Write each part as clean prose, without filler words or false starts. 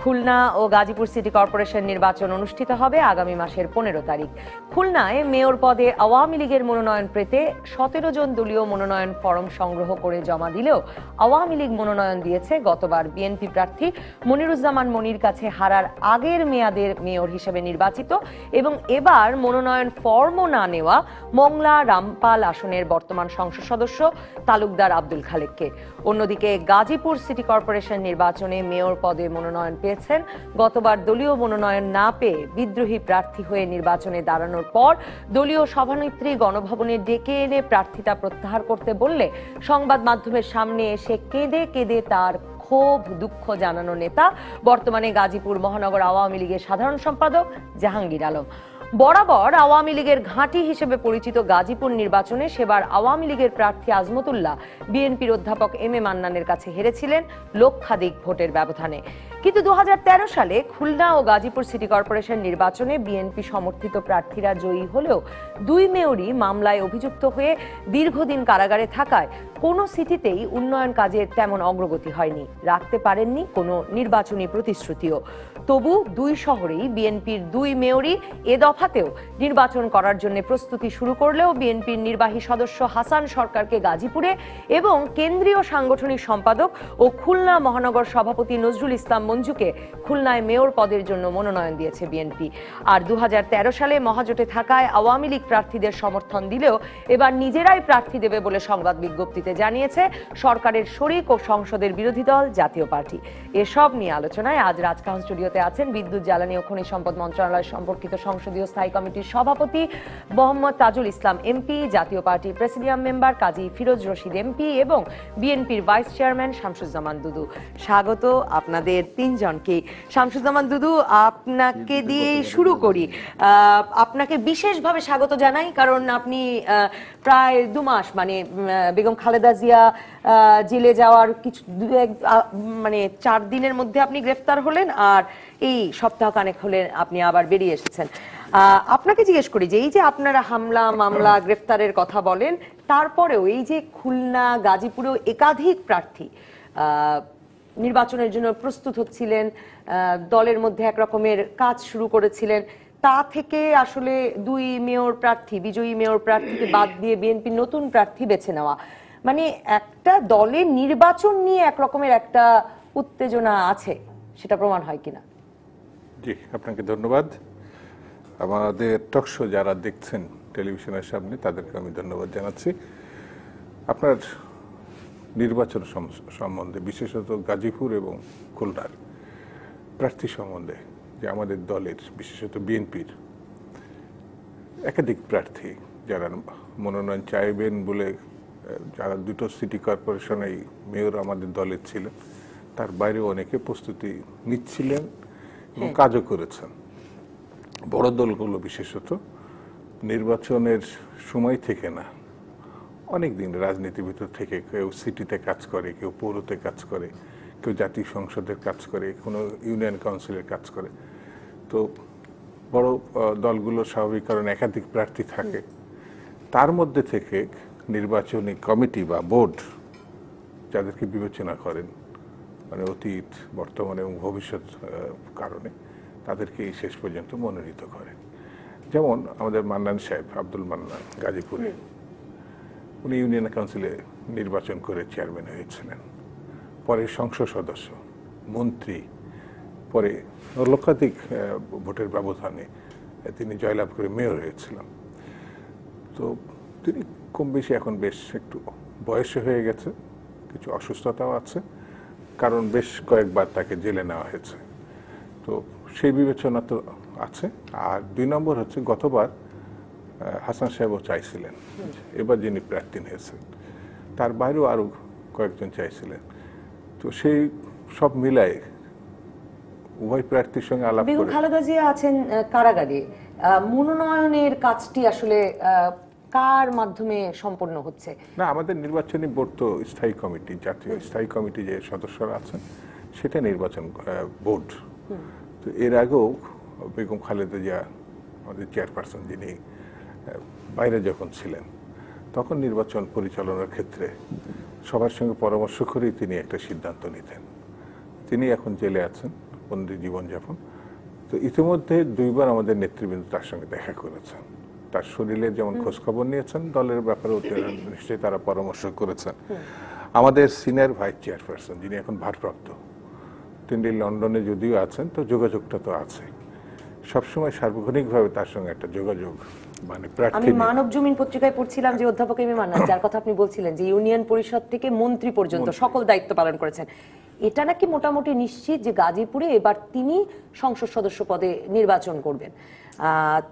খুলনা ও Gazipur city corporation নির্বাচন অনুষ্ঠিত হবে আগামী মাসের 15 তারিখ। খুলনায় মেয়র পদে আওয়ামী লীগের মনোনয়ন পেতে 17 জন দলীয় মনোনয়ন ফরম সংগ্রহ করে জমা দিলেও আওয়ামী লীগ মনোনয়ন দিয়েছে গতবার বিএনপি প্রার্থী মনিরুজ্জামান মনির কাছে হারার আগের মেয়াদের মেয়র হিসেবে নির্বাচিত এবং এবার মনোনয়ন ফর্মও না নেওয়া মংলা রামপাল আসনের বর্তমান সংসদ সদস্য তালুকদার আব্দুল খালেককে। অন্যদিকে গাজীপুর সিটি কর্পোরেশন নির্বাচনে মেয়র পদে মনোনয়ন পেয়েছেন গতবার দলীয় মনোনয়ন না পেয়ে বিদ্রোহী প্রার্থী হয়ে নির্বাচনে দাঁড়ানোর পর দলীয় সভানেত্রী গণভবনে ডেকে এনে প্রার্থিতা প্রত্যাহার করতে বললে সংবাদ মাধ্যমের সামনে এসে কেঁদে কেঁদে তার ক্ষোভ দুঃখ জানানো নেতা বর্তমানে গাজীপুর মহানগর আওয়ামী লীগের সাধারণ সম্পাদক জাহাঙ্গীর আলম। বরাবর আওয়ামী লীগের ঘাঁটি হিসেবে পরিচিত গাজীপুর নির্বাচনে সেবার আওয়ামী লীগের প্রার্থী আজমতুল্লাহ বিএনপির অধ্যাপক এম এ মান্নানের কাছে হেরেছিলেন লক্ষাধিক ভোটের ব্যবধানে। কিন্তু 2013 সালে খুলনা ও গাজীপুর সিটি কর্পোরেশন নির্বাচনে বিএনপি সমর্থিত প্রার্থীরা জয়ী হলেও দুই মেয়রই মামলায় অভিযুক্ত হয়ে দীর্ঘদিন কারাগারে থাকায় কোনো সিটিতেই উন্নয়ন কাজের তেমন অগ্রগতি হয়নি, রাখতে পারেননি কোনো নির্বাচনী প্রতিশ্রুতিও। তবু দুই শহরেই বিএনপির দুই মেয়রই এ দফাতেও নির্বাচন করার জন্য প্রস্তুতি শুরু করলেও বিএনপির নির্বাহী সদস্য হাসান সরকারকে গাজীপুরে এবং কেন্দ্রীয় সাংগঠনিক সম্পাদক ও খুলনা মহানগর সভাপতি নজরুল ইসলাম মঞ্জুকে খুলনায় মেয়র পদের জন্য মনোনয়ন দিয়েছে বিএনপি। আর 2013 সালে মহাজোটে থাকায় আওয়ামী লীগ প্রার্থীদের সমর্থন দিলেও এবার নিজেরাই প্রার্থী দেবে বলে সংবাদ বিজ্ঞপ্তিতে জানিয়েছে সরকারের শরিক ও সংসদের বিরোধী দল জাতীয় পার্টি। এসব নিয়ে আলোচনায় আজ রাজকাহন স্টুডিওতে আছেন বিদ্যুৎ জ্বালানি ও খনিজ সম্পদ মন্ত্রণালয় সম্পর্কিত সংসদীয় স্থায়ী কমিটির সভাপতি মোহাম্মদ তাজুল ইসলাম এমপি, জাতীয় পার্টির প্রেসিডিয়াম মেম্বার কাজী ফিরোজ রশিদ এমপি এবং বিএনপির ভাইস চেয়ারম্যান শামসুজ্জামান দুদু। স্বাগত আপনাদের তিনজনকে। শামসুজ্জামান দুদু, আপনাকে দিয়ে শুরু করি। আপনাকে বিশেষভাবে স্বাগত জানাই কারণ আপনি প্রায় 2 মাস মানে বেগম খালেদা জিয়া জেলে যাওয়ার কিছু 4 দিনের মধ্যে আপনি গ্রেফতার হলেন আর এই সপ্তাহখানেক হলেন আপনি আবার বেরিয়ে এসেছেন। আপনাকে জিজ্ঞেস করি যে এই যে আপনারা হামলা মামলা গ্রেফতারের কথা বলেন, তারপরেও এই যে খুলনা গাজীপুরেও একাধিক প্রার্থী নির্বাচনের জন্য প্রস্তুত হচ্ছিলেন, দলের মধ্যে এক রকমের কাজ শুরু করেছিলেন, তা থেকে আসলে দুই মেয়র প্রার্থী, বিজয়ী মেয়র প্রার্থীকে বাদ দিয়ে বিএনপি নতুন প্রার্থী বেছে নেওয়া, মানে একটা দলের নির্বাচন নিয়ে এক রকমের একটা উত্তেজনা আছে, সেটা প্রমাণ হয় কিনা? জি, আপনাকে ধন্যবাদ। আমাদের টকশো যারা দেখছেন টেলিভিশনের সামনে তাদেরকে আমি ধন্যবাদ জানাচ্ছি। আপনার নির্বাচন সম্বন্ধে, বিশেষত গাজীপুর এবং খুলনার প্রার্থী সম্বন্ধে, যে আমাদের দলের বিশেষত বিএনপির একাধিক প্রার্থী যারা মনোনয়ন চাইবেন বলে, যারা 2টো সিটি কর্পোরেশনেই মেয়র আমাদের দলের ছিলেন, তার বাইরেও অনেকে প্রস্তুতি নিচ্ছিলেন এবং কাজও করেছেন। বড় দলগুলো বিশেষত নির্বাচনের সময় থেকে না, অনেক দিন রাজনীতির ভিতর থেকে কেউ সিটিতে কাজ করে, কেউ পৌরতে কাজ করে, কেউ জাতীয় সংসদের কাজ করে, কোনো ইউনিয়ন কাউন্সিলের কাজ করে। তো বড় দলগুলো স্বাভাবিক কারণ একাধিক প্রার্থী থাকে, তার মধ্যে থেকে নির্বাচনী কমিটি বা বোর্ড যাদেরকে বিবেচনা করেন, মানে অতীত, বর্তমান এবং ভবিষ্যৎ কারণে তাদেরকে শেষ পর্যন্ত মনোনীত করেন। যেমন আমাদের মান্নান সাহেব, আব্দুল মান্নান গাজীপুরে, উনি ইউনিয়ন কাউন্সিলে নির্বাচন করে চেয়ারম্যান হয়েছিলেন, পরে সংসদ সদস্য, মন্ত্রী, পরে লক্ষাধিক ভোটের ব্যবধানে তিনি জয়লাভ করে মেয়র হয়েছিলেন। তো তিনি কম বেশি এখন বেশ একটু বয়স হয়ে গেছে, কিছু অসুস্থতাও আছে, কারণ বেশ কয়েকবার তাকে জেলে নেওয়া হয়েছে। তো সেই বিবেচনা তো আছে। আর 2 নম্বর হচ্ছে, গতবার হাসান সাহেবও চাইছিলেন, এবার যিনি প্রার্থী হয়েছেন তার বাইরেও আরো কয়েকজন চাইছিলেন। তো সেই সব মিলাই উভয় প্রার্থীর সঙ্গে আলাপ করে। বেগম খালেদা জিয়া আছেন কারাগারে, মনোনয়নের কাজটি আসলে কার মাধ্যমে সম্পন্ন হচ্ছে? না, আমাদের নির্বাচনী বোর্ড তো স্থায়ী কমিটি, জাতীয় স্থায়ী কমিটি যে সদস্যরা আছেন সেটা নির্বাচন বোর্ড। তো এর আগেও বেগম খালেদা জিয়া আমাদের চেয়ারপারসন, যিনি বাইরে যখন ছিলেন, তখন নির্বাচন পরিচালনার ক্ষেত্রে সবার সঙ্গে পরামর্শ করেই তিনি একটা সিদ্ধান্ত নিতেন। তিনি এখন জেলে আছেন, বন্দি জীবনযাপন। তো ইতিমধ্যে 2বার আমাদের নেতৃবৃন্দ তার সঙ্গে দেখা করেছেন, তার শরীরে যেমন খোঁজখবর নিয়েছেন, দলের ব্যাপারে নিশ্চয়ই তারা পরামর্শ করেছেন। আমাদের সিনিয়র ভাইস চেয়ারপারসন, যিনি এখন ভারপ্রাপ্ত, তিনি লন্ডনে যদিও আছেন, তো যোগাযোগটা তো আছে সবসময়, সার্বক্ষণিকভাবে তার সঙ্গে একটা যোগাযোগ। মানে আমি মানব জমিন পত্রিকায় পড়ছিলাম যে অধ্যাপক এম এ মান্নান, যার কথা আপনি বলছিলেন, যে ইউনিয়ন পরিষদ থেকে মন্ত্রী পর্যন্ত সকল দায়িত্ব পালন করেছেন, এটা নাকি মোটামুটি নিশ্চিত যে গাজীপুরে এবার তিনি সংসদ সদস্য পদে নির্বাচন করবেন।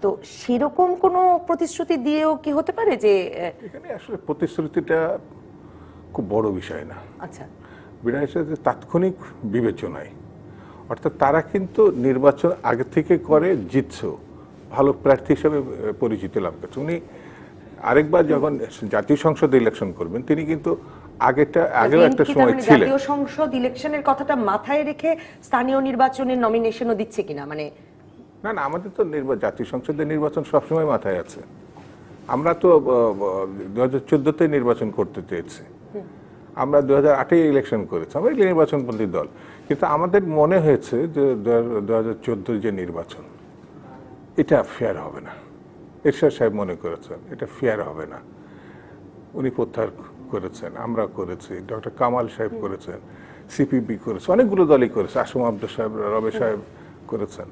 তো সেরকম কোনো প্রতিশ্রুতি দিয়েও কি হতে পারে যে এখানে আসলে প্রতিশ্রুতিটা খুব বড় বিষয় না। আচ্ছা, বিনা হিসেবে তাৎক্ষণিক বিবেচনায়, অর্থাৎ তারা কিন্তু নির্বাচন আগে থেকে করে জিতছো, ভালো প্রার্থী হিসেবে পরিচিতি লাভ করছে। উনি আরেকবার যখন জাতীয় সংসদ ইলেকশন করবেন, তিনি কিন্তু আগেও একটা সময় ছিলেন। জাতীয় সংসদ ইলেকশনের কথাটা মাথায় রেখে স্থানীয় নির্বাচনের নমিনেশনও দিচ্ছে কিনা, মানে না না, আমাদের তো জাতীয় সংসদের নির্বাচন সবসময় মাথায় আছে। আমরা তো 2014-তে নির্বাচন করতে চেয়েছি, আমরা 2008-এ ইলেকশন করেছি, আমরা নির্বাচনপন্থী দল। কিন্তু আমাদের মনে হয়েছে যে 2014 যে নির্বাচন, এটা ফেয়ার হবে না। এরশাদ সাহেব মনে করেছেন এটা ফেয়ার হবে না, উনি প্রত্যাহার করেছেন, আমরা করেছি, ডক্টর কামাল সাহেব করেছেন, সিপিবি করেছে, অনেকগুলো দলই করেছে, আসম আব্দুল সাহেব, রবে সাহেব করেছেন।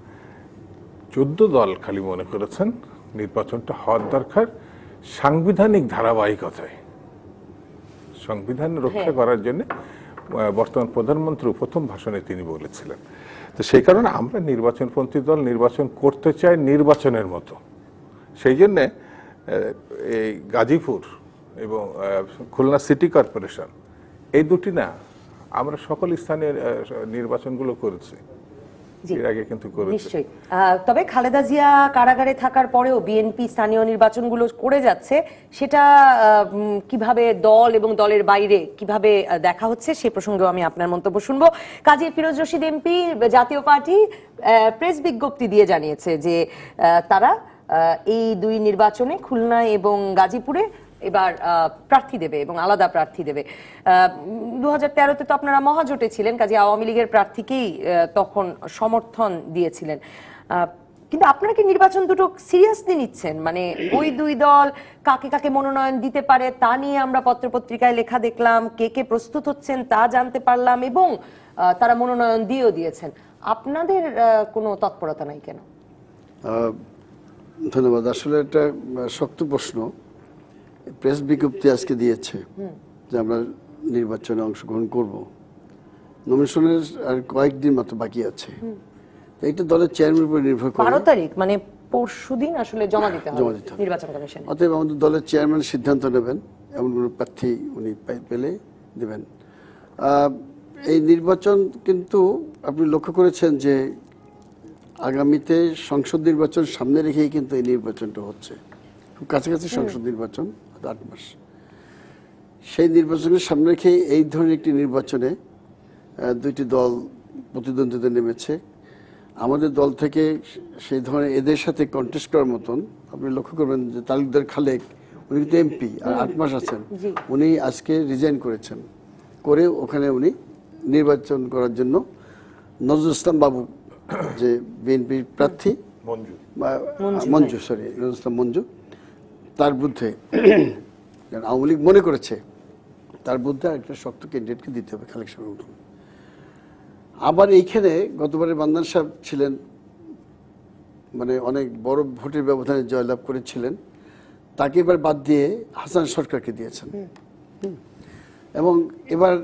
14 দল খালি মনে করেছেন নির্বাচনটা হওয়ার দরকার সাংবিধানিক ধারাবাহিকতায়, সংবিধান রক্ষা করার জন্য। বর্তমান প্রধানমন্ত্রী প্রথম ভাষণে তিনি বলেছিলেন। তো সেই কারণে আমরা নির্বাচনপন্থী দল, নির্বাচন করতে চাই নির্বাচনের মতো। সেই জন্যে এই গাজীপুর এবং খুলনা সিটি কর্পোরেশন, এই দুটি না, আমরা সকল স্থানীয় নির্বাচনগুলো করেছি এর আগে, কিন্তু করেছি নিশ্চয়ই। তবে খালেদা জিয়া কারাগারে থাকার পরেও বিএনপি স্থানীয় নির্বাচনগুলো করে যাচ্ছে, সেটা কিভাবে দল এবং দলের বাইরে কিভাবে দেখা হচ্ছে সে প্রসঙ্গেও আমি আপনার মন্তব্য শুনবো। কাজী ফিরোজ রশিদ এমপি জাতীয় পার্টি প্রেস বিজ্ঞপ্তি দিয়ে জানিয়েছে যে তারা এই 2 নির্বাচনে খুলনা এবং গাজীপুরে এবার প্রার্থী দেবে এবং আলাদা প্রার্থী দেবে। 2013-তে তো আপনারা মহাজোটে ছিলেন, কাজে আওয়ামী লীগের প্রার্থীকেই তখন সমর্থন দিয়েছিলেন। কিন্তু আপনারা কি নির্বাচন দুটো সিরিয়াসলি নিচ্ছেন? মানে ওই 2 দল কাকে কাকে মনোনয়ন দিতে পারে তা নিয়ে আমরা পত্রপত্রিকায় লেখা দেখলাম, কে কে প্রস্তুত হচ্ছেন তা জানতে পারলাম, এবং তারা মনোনয়ন দিয়েও দিয়েছেন। আপনাদের কোনো তৎপরতা নাই কেন? ধন্যবাদ। আসলে এটা শক্ত প্রশ্ন। প্রেস বিজ্ঞপ্তি আজকে দিয়েছে যে আমরা নির্বাচনে অংশগ্রহণ করব, নমিনেশনের আর কয়েকদিন মাত্র বাকি আছে। এইটা দলের চেয়ারম্যানের উপর নির্ভর করে। 12 তারিখ মানে পরশুদিন আসলে জমা দিতে হবে নির্বাচন কমিশনে। অতএব আমাদের দলের চেয়ারম্যান সিদ্ধান্ত নেবেন, এমন কোনো প্রার্থী উনি পেলে দেবেন। এই নির্বাচন কিন্তু আপনি লক্ষ্য করেছেন যে আগামীতে সংসদ নির্বাচন সামনে রেখেই কিন্তু এই নির্বাচনটা হচ্ছে, খুব কাছাকাছি সংসদ নির্বাচন, 8 মাস। সেই নির্বাচনের সামনে রেখে এই ধরনের একটি নির্বাচনে 2টি দল প্রতিদ্বন্দ্বিতা নেমেছে। আমাদের দল থেকে সেই ধরনের এদের সাথে কন্টেস্ট করার মতন, আপনি লক্ষ্য করবেন যে তালুকদার খালেক, উনি কিন্তু এমপি আর 8 মাস আছেন, উনি আজকে রিজাইন করেছেন, করে ওখানে উনি নির্বাচন করার জন্য নজরুল ইসলাম বাবু, যে বিএনপির প্রার্থী, মঞ্জু, সরি নজরুল ইসলাম মঞ্জু, তার বিরুদ্ধে আওয়ামী লীগ মনে করেছে তার বিরুদ্ধে একটা শক্ত ক্যান্ডিডেটকে দিতে হবে খালেক সাহেবের মতন। আবার এইখানে গতবারে বান্দান সাহেব ছিলেন, মানে অনেক বড় ভোটের ব্যবধানে জয়লাভ করেছিলেন, তাকে এবার বাদ দিয়ে হাসান সরকারকে দিয়েছেন। এবং এবার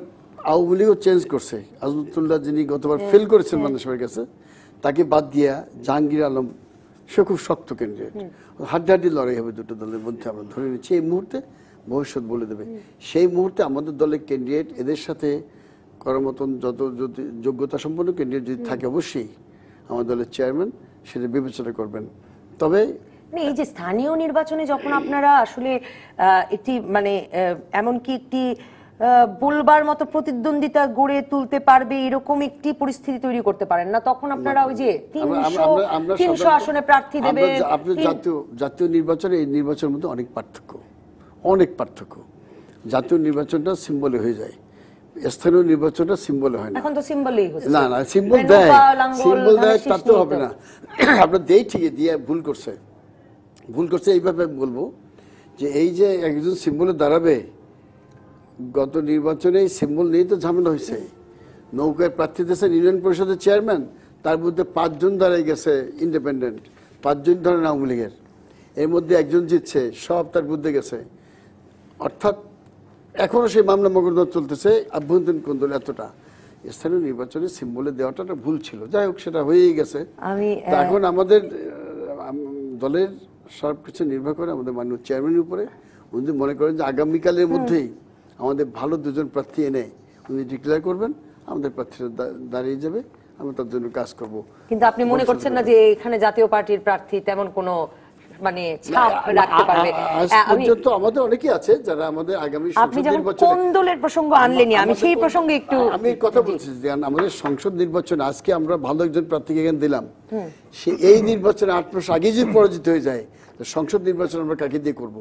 আওয়ামী লীগও চেঞ্জ করছে, আজমতুল্লাহ যিনি গতবার ফেল করেছেন বান্দান সাহেবের কাছে, তাকে বাদ দিয়া জাহাঙ্গীর আলম, সে খুব শক্ত ক্যান্ডিডেট। হাড্ডাহাড্ডি লড়াই হবে 2টো দলের মধ্যে, আমরা ধরে নিচ্ছি। এই মুহূর্তে ভবিষ্যৎ বলে দেবে। সেই মুহূর্তে আমাদের দলের ক্যান্ডিডেট এদের সাথে করার মতন যত যদি যোগ্যতা সম্পন্ন ক্যান্ডিডেট যদি থাকে, অবশ্যই আমার দলের চেয়ারম্যান সেটা বিবেচনা করবেন। তবে এই যে স্থানীয় নির্বাচনে যখন আপনারা আসলে একটি মানে এমনকি একটি বলবার মতো প্রতিদ্বন্দ্বিতা গড়ে তুলতে পারবে এরকম একটি পরিস্থিতি তৈরি করতে পারেন না, তখন আপনারা ওই যে 300 আসনে প্রার্থী দেবে। আপনি জাতীয় নির্বাচনে এই নির্বাচনের মধ্যে অনেক পার্থক্য। জাতীয় নির্বাচনটা সিম্বলে হয়ে যায়, স্থানীয় নির্বাচনটা সিম্বলে হয় না। এখন তো সিম্বলই হচ্ছে। না না, সিম্বল দেয়, সিম্বল দেয় তা তো হবে না। আপনার দেই ঠিকই দিয়ে ভুল করছে এইভাবে আমি বলবো যে এই যে একজন সিম্বলে দাঁড়াবে, গত নির্বাচনে সিম্বল নিয়ে তো ঝামেলা হয়েছে। নৌকায় প্রার্থী দিয়েছেন ইউনিয়ন পরিষদের চেয়ারম্যান, তার মধ্যে 5 জন দাঁড়ায় গেছে ইন্ডিপেন্ডেন্ট, 5 জন ধরেন আওয়ামী লীগের, এর মধ্যে একজন জিতছে, সব তার বিরুদ্ধে গেছে। অর্থাৎ এখনো সেই মামলা মোকদ্দমা চলতেছে, আভ্যন্তরীণ কোন্দল এতটা। স্থানীয় নির্বাচনে সিম্বলে দেওয়াটা একটা ভুল ছিল, যাই হোক সেটা হয়েই গেছে। তা এখন আমাদের দলের সব কিছু নির্ভর করে আমাদের মাননীয় চেয়ারম্যানের উপরে। উনি মনে করেন যে আগামীকালের মধ্যেই আমাদের ভালো 2 জন প্রার্থী এনে উনি ডিক্লেয়ার করবেন, আমাদের প্রার্থীরা দাঁড়িয়ে যাবে, আমরা তার জন্য কাজ করব। কিন্তু আপনি মনে করছেন না যে এখানে জাতীয় পার্টির প্রার্থী তেমন কোনো মানে ছাপ রাখতে পারবে? আজ পর্যন্ত আমাদের অনেকেই আছে যারা আমাদের আগামী আপনি যখন কোন দলের প্রসঙ্গ আনলেনি, আমি সেই প্রসঙ্গে একটু আমি কথা বলছি যে আমাদের সংসদ নির্বাচনে আজকে আমরা ভালো একজন প্রার্থীকে এখানে দিলাম, সে এই নির্বাচনে 8 মাস আগে যদি পরাজিত হয়ে যায়, তো সংসদ নির্বাচন আমরা কাকে দিয়ে করব?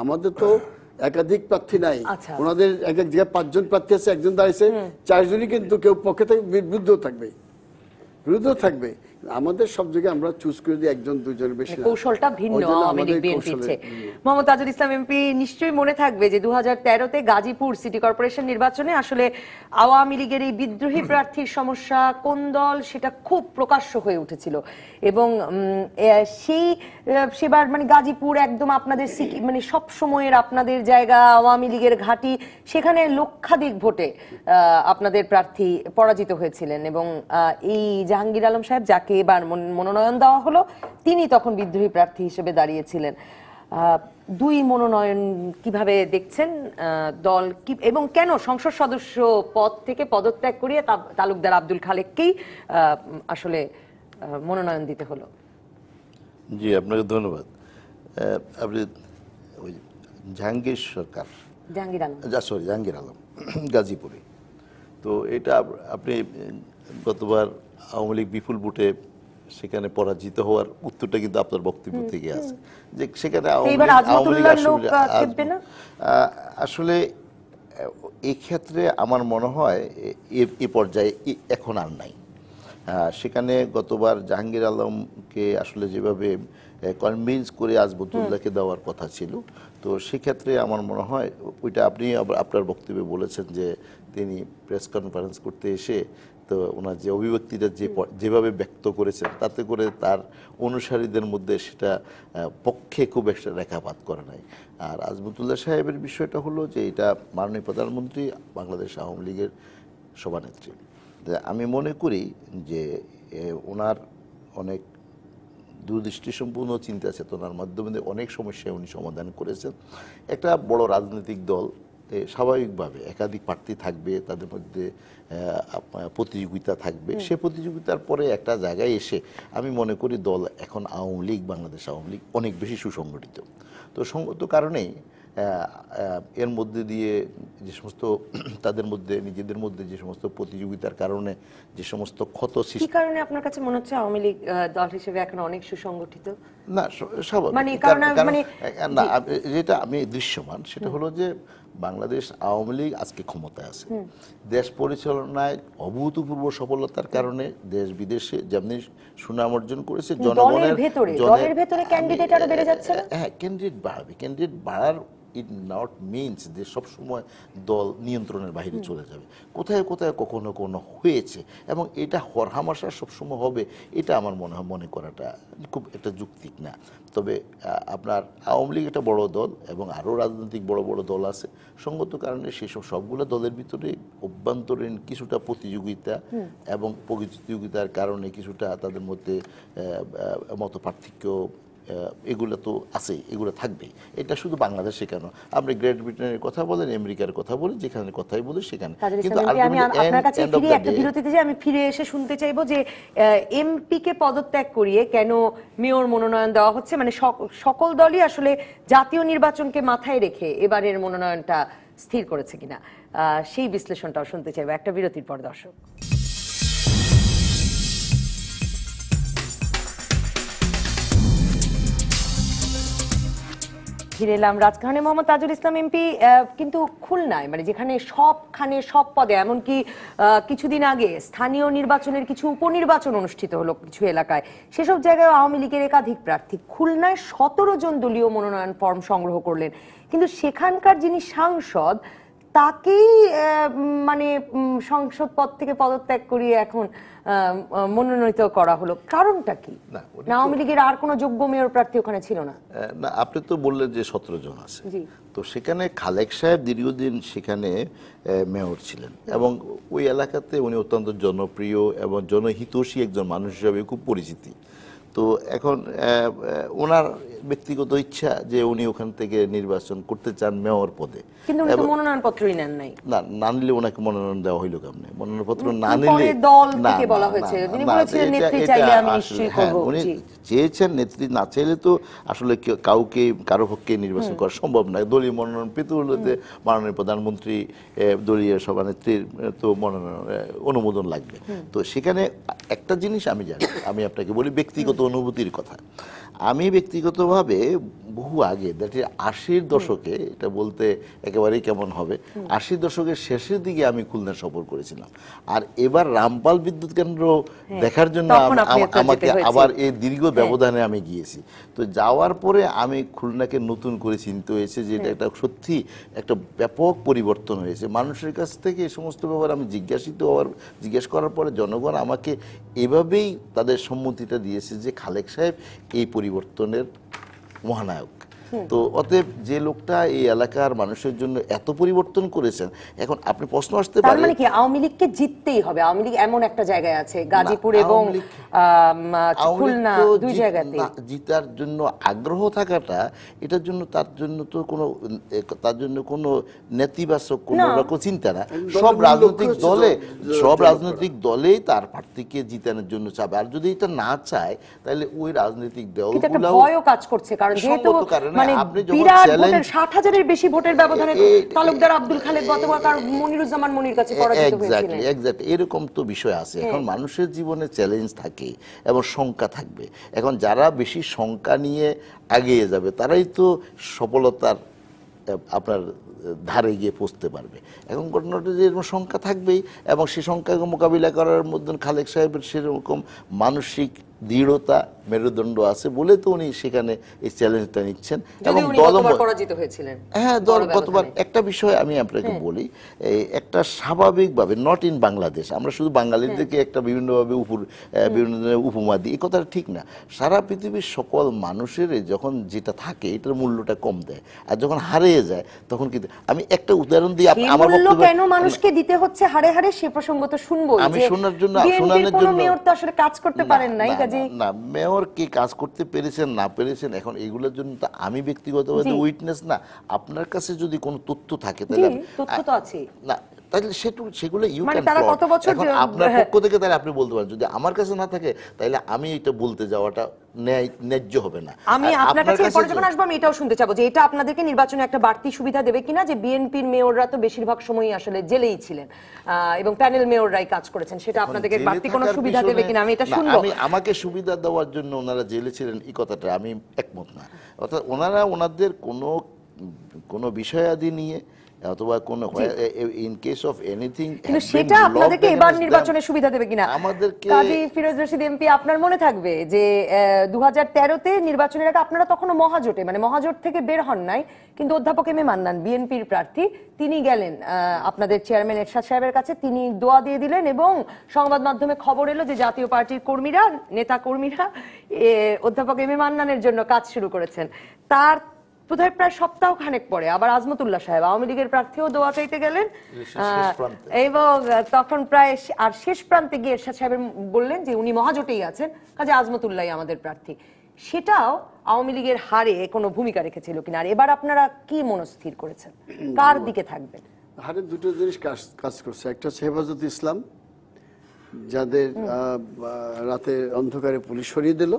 আমাদের তো একাধিক প্রার্থী নাই, ওনাদের এক এক জায়গায় 5 জন প্রার্থী আছে, একজন দাঁড়িয়েছে, 4 জনই কিন্তু কেউ পক্ষে থাকবে, বিরুদ্ধেও থাকবে। আমাদের সব জায়গায় আমরা চুজ করে দিই 1-2 জনের বেশি। কৌশলটা ভিন্ন আওয়ামী লীগ বিএনপির চেয়ে। মোহাম্মদ তাজুল ইসলাম এমপি, নিশ্চয়ই মনে থাকবে যে 2013-তে গাজীপুর সিটি কর্পোরেশন নির্বাচনে আসলে আওয়ামী লীগের এই বিদ্রোহী প্রার্থীর সমস্যা কোন দল সেটা খুব প্রকাশ্য হয়ে উঠেছিল, এবং সেবার মানে গাজীপুর একদম আপনাদের মানে সব সময়ের আপনাদের জায়গা, আওয়ামী লীগের ঘাঁটি, সেখানে লক্ষাধিক ভোটে আপনাদের প্রার্থী পরাজিত হয়েছিলেন, এবং এই জাহাঙ্গীর আলম সাহেব যাকে এবার মনোনয়ন দেওয়া হলো, তিনি তখন বিদ্রোহী প্রার্থী হিসেবে দাঁড়িয়েছিলেন। 2 মনোনয়ন কিভাবে দেখছেন দল কি, এবং কেন সংসদ সদস্য পদ থেকে পদত্যাগ করিয়ে তালুকদার আব্দুল খালেককেই আসলে মনোনয়ন দিতে হলো? জি, আপনাকে ধন্যবাদ। আপনি ওই জাহাঙ্গীর আলম গাজীপুরে, তো এটা আপনি গতবার আওয়ামী লীগ বিপুল ভোটে সেখানে পরাজিত হওয়ার উত্তরটা কিন্তু আপনার বক্তব্য থেকে আছে, যে সেখানে আসলে এই ক্ষেত্রে আমার মনে হয় এ পর্যায়ে এখন আর নাই। সেখানে গতবার জাহাঙ্গীর আলমকে আসলে যেভাবে কনভিন্স করে আজমতুল্লাহকে দেওয়ার কথা ছিল, তো সেক্ষেত্রে আমার মনে হয় ওইটা আপনি আপনার বক্তব্যে বলেছেন যে তিনি প্রেস কনফারেন্স করতে এসে তো ওনার যে অভিব্যক্তিটা যেভাবে ব্যক্ত করেছেন, তাতে করে তার অনুসারীদের মধ্যে সেটা পক্ষে খুব একটা রেখাপাত করে নাই। আর আজমতুল্লাহ সাহেবের বিষয়টা হলো যে এটা মাননীয় প্রধানমন্ত্রী, বাংলাদেশ আওয়ামী লীগের সভানেত্রী। আমি মনে করি যে ওনার অনেক দূরদৃষ্টি সম্পূর্ণ চিন্তা চেতনার মাধ্যমে অনেক সমস্যায় উনি সমাধান করেছেন। একটা বড় রাজনৈতিক দল স্বাভাবিকভাবে একাধিক প্রার্থী থাকবে, তাদের মধ্যে প্রতিযোগিতা থাকবে, সে প্রতিযোগিতার পরে একটা জায়গায় এসে আমি মনে করি দল এখন আওয়ামী লীগ, বাংলাদেশ আওয়ামী লীগ অনেক বেশি সুসংগঠিত। তো সঙ্গত কারণেই এর মধ্যে দিয়ে যে সমস্ত তাদের মধ্যে নিজেদের মধ্যে যে সমস্ত প্রতিযোগিতার কারণে যে সমস্ত ক্ষত সৃষ্টি, কি কারণে আপনার কাছে মনে হচ্ছে আওয়ামী লীগ দল হিসেবে এখন অনেক সুসংগঠিত? না, স্বাভাবিক, না, যেটা আমি দৃশ্যমান সেটা হলো যে বাংলাদেশ আওয়ামী লীগ আজকে ক্ষমতায় আছে, দেশ পরিচালনায় অভূতপূর্ব সফলতার কারণে দেশ বিদেশে যেমনি সুনাম অর্জন করেছে, জনগণের ভেতরে ক্যান্ডিডেট আরো বেড়ে যাচ্ছে। হ্যাঁ, ক্যান্ডিডেট বাড়বে, ক্যান্ডিডেট বাড়ার ইট নট মিনস যে সবসময় দল নিয়ন্ত্রণের বাইরে চলে যাবে। কোথায় কোথায় কখনো কখনো হয়েছে, এবং এটা হরহামাশা সবসময় হবে, এটা আমার মনে করাটা খুব একটা যৌক্তিক না। তবে আপনার আওয়ামী লীগ একটা বড় দল এবং আরও রাজনৈতিক বড় বড় দল আছে, সঙ্গত কারণে সেসব সবগুলো দলের ভিতরে অভ্যন্তরীণ কিছুটা প্রতিযোগিতা এবং প্রতিযোগিতার কারণে কিছুটা তাদের মধ্যে মত পার্থক্য এগুলো তো আছেই, এগুলো থাকবেই। এটা শুধু বাংলাদেশে কেন, আপনি গ্রেট ব্রিটেনের কথা বলেন, আমেরিকার কথা বলেন, যেখানে কথাই বলি সেখানে। কিন্তু আমি ফিরে এসে শুনতে চাইবো যে এমপি কে পদত্যাগ করিয়ে কেন মেয়র মনোনয়ন দেওয়া হচ্ছে, মানে সকল দলই আসলে জাতীয় নির্বাচনকে মাথায় রেখে এবারের মনোনয়নটা স্থির করেছে কিনা, সেই বিশ্লেষণটাও শুনতে চাইবো একটা বিরতির পর। দর্শক, ফিরে এলাম রাজধানী। মোহাম্মদ তাজুল ইসলাম এমপি কিন্তু খুলনায়, মানে যেখানে সবখানে সব পদে, এমনকি কিছুদিন আগে স্থানীয় নির্বাচনের কিছু উপনির্বাচন অনুষ্ঠিত হলো কিছু এলাকায়, সেসব জায়গায় আওয়ামী লীগের একাধিক প্রার্থী খুলনায় 17 জন দলীয় মনোনয়ন ফর্ম সংগ্রহ করলেন, কিন্তু সেখানকার যিনি সাংসদ তাকেই মানে সংসদ পদ থেকে পদত্যাগ করিয়ে এখন মনোনীত করা হলো। কারণটা কি? না আওয়ামী লীগের আর কোনো যোগ্য মেয়র প্রার্থী ওখানে ছিল না? না, আপনি তো বললেন যে 17 জন আছে, তো সেখানে খালেক সাহেব দীর্ঘদিন সেখানে মেয়র ছিলেন এবং ওই এলাকাতে উনি অত্যন্ত জনপ্রিয় এবং জনহিতৈষী একজন মানুষ হিসাবে খুব পরিচিতি। তো এখন ওনার ব্যক্তিগত ইচ্ছা যে উনি ওখান থেকে নির্বাচন করতে চান মেয়র পদে, কিন্তু উনি তো মনোনয়ন পত্রই নেন নাই। না নিলে ওনাকে মনোনয়ন দেওয়া হইল কেমনে? মনোনয়ন পত্র না নিলে দল থেকে বলা হয়েছে, তিনি বলেছিলেন নেত্রী চাইলে আমি নিশ্চয়ই করব। উনি চেয়েছেন, নেত্রী না চাইলে তো আসলে কাউকে কারো পক্ষে নির্বাচন করা সম্ভব নয়। দলীয় মনোনয়ন পেতে হলে মাননীয় প্রধানমন্ত্রী, দলীয় সভানেত্রীর তো মনোনয়ন অনুমোদন লাগবে। তো সেখানে একটা জিনিস আমি জানি, আমি আপনাকে বলি ব্যক্তিগত অনুভূতির কথা। আমি ব্যক্তিগতভাবে বহু আগে, দ্যাট ইজ 80-র দশকে, এটা বলতে একেবারেই কেমন হবে, 80-র দশকের শেষের দিকে আমি খুলনা সফর করেছিলাম। আর এবার রামপাল বিদ্যুৎ কেন্দ্র দেখার জন্য আমাকে আবার এই দীর্ঘ ব্যবধানে আমি গিয়েছি। তো যাওয়ার পরে আমি খুলনাকে নতুন করে চিনতে হয়েছে যে এটা একটা সত্যি একটা ব্যাপক পরিবর্তন হয়েছে। মানুষের কাছ থেকে এই সমস্ত ব্যাপার আমি জিজ্ঞেস করার পরে জনগণ আমাকে এভাবেই তাদের সম্মতিটা দিয়েছে যে খালেক সাহেব এই পরিবর্তনের মহানায়ক। তো অতএব যে লোকটা এই এলাকার মানুষের জন্য এত পরিবর্তন করেছেন, এখন আপনি প্রশ্ন আসতে পারে মানে কি আওয়ামী লীগকে জিততেই হবে? আওয়ামী লীগ এমন একটা জায়গায় আছে, গাজীপুর এবং খুলনা দুই জায়গাতে জিতার জন্য আগ্রহ থাকাটা, এটার জন্য তার জন্য কোনো নেতিবাচক কোনো রকম চিন্তা না। সব রাজনৈতিক দলেই তার প্রার্থীকে জিতানোর জন্য চাবে। আর যদি এটা না চায় তাহলে ওই রাজনৈতিক দলগুলো ভয়ও কাজ করছে, কারণ যেহেতু মানে বিরাট ভোটের 60,000-এর বেশি ভোটের ব্যবধানে তালুকদার আব্দুল খালেক গতবার মনিরুজ্জামান মনির কাছে পরাজিত হয়েছিলেন। এক্স্যাক্টলি এরকম তো বিষয় আছে। এখন মানুষের জীবনে চ্যালেঞ্জ থাকে এবং শঙ্কা থাকবে। এখন যারা বেশি শঙ্কা নিয়ে এগিয়ে যাবে তারাই তো সফলতার আপনার ধারে গিয়ে পৌঁছতে পারবে। এখন ঘটনাটা যে এরকম শঙ্কা থাকবেই, এবং সেই শঙ্কাকে মোকাবিলা করার মধ্যে খালেক সাহেবের সেরকম মানসিক দৃঢ়তা, মেরুদণ্ড আছে বলে তো উনি সেখানে এই চ্যালেঞ্জটা নিচ্ছেন। এবং পরাজিত হয়েছিলেন। হ্যাঁ, গতবার একটা বিষয় আমি আপনাকে বলি, একটা স্বাভাবিকভাবে নট ইন বাংলাদেশ, আমরা শুধু বাঙালিদেরকে একটা বিভিন্নভাবে বিভিন্ন উপমা দিই, এই কথাটা ঠিক না। সারা পৃথিবীর সকল মানুষের যখন যেটা থাকে এটার মূল্যটা কম দেয়, আর যখন হারিয়ে যায় তখন কিন্তু, আমি একটা উদাহরণ দিই আমার বক্তব্য, কেন মানুষকে দিতে হচ্ছে হারে হারে সে প্রসঙ্গ তো শুনবো। আমি শোনানোর জন্য মেয়র তো আসলে কাজ করতে পারেন নাই, না মেয়র কি কাজ করতে পেরেছেন না পেরেছেন এখন এগুলোর জন্য তো আমি ব্যক্তিগতভাবে উইটনেস না। আপনার কাছে যদি কোনো তথ্য থাকে তাহলে তথ্য তো আছে না, তাহলে সেগুলো ইউ ক্যান এখন আপনার পক্ষ থেকে তাহলে আপনি বলতে পারেন। যদি আমার কাছে না থাকে তাহলে আমি এটা বলতে যাওয়াটা ন্যায্য হবে না। আমি আপনার কাছে পরে যখন আসবো আমি এটাও শুনতে চাবো যে এটা আপনাদেরকে নির্বাচনে একটা বাড়তি সুবিধা দেবে কিনা, যে বিএনপির মেয়ররা তো বেশিরভাগ সময়ই আসলে জেলেই ছিলেন এবং প্যানেল মেয়ররাই কাজ করেছেন, সেটা আপনাদেরকে বাড়তি কোনো সুবিধা দেবে কিনা আমি এটা শুনবো। আমাকে সুবিধা দেওয়ার জন্য ওনারা জেলে ছিলেন এই কথাটা আমি একমত না। অর্থাৎ ওনারা ওনাদের কোনো বিষয়াদি নিয়ে অথবা কোন ইন কেস অফ এনিথিং, কিন্তু সেটা আপনাদেরকে এবার নির্বাচনে সুবিধা দেবে কিনা আমাদেরকে। কাজী ফিরোজ রশিদ এমপি, আপনার মনে থাকবে যে 2013-তে নির্বাচনের আগে আপনারা তখনও মহাজোটে, মানে মহাজোট থেকে বের হন নাই, কিন্তু অধ্যাপক এম এ মান্নান বিএনপির প্রার্থী, তিনি গেলেন আপনাদের চেয়ারম্যান এরশাদ সাহেবের কাছে, তিনি দোয়া দিয়ে দিলেন এবং সংবাদ মাধ্যমে খবর এলো যে জাতীয় পার্টির কর্মীরা, নেতা কর্মীরা অধ্যাপক এম এ মান্নানের জন্য কাজ শুরু করেছেন। তার বোধহয় প্রায় সপ্তাহ খানেক পরে আবার আজমতুল্লাহ সাহেব আওয়ামী লীগের প্রার্থীও দোয়া চাইতে গেলেন, এবং তখন প্রায় আর শেষ প্রান্তে গিয়ে এরশাদ সাহেব বললেন যে উনি মহাজোটেই আছেন, কাজে আজমতুল্লাহ আমাদের প্রার্থী। সেটাও আওয়ামী লীগের হারে কোনো ভূমিকা রেখেছিল কিনা? আর এবার আপনারা কি মনস্থির করেছেন, কার দিকে থাকবেন? হারে দুটো জিনিস কাজ করছে। একটা হচ্ছে হেফাজত ইসলাম, যাদের রাতে অন্ধকারে পুলিশ সরিয়ে দিল,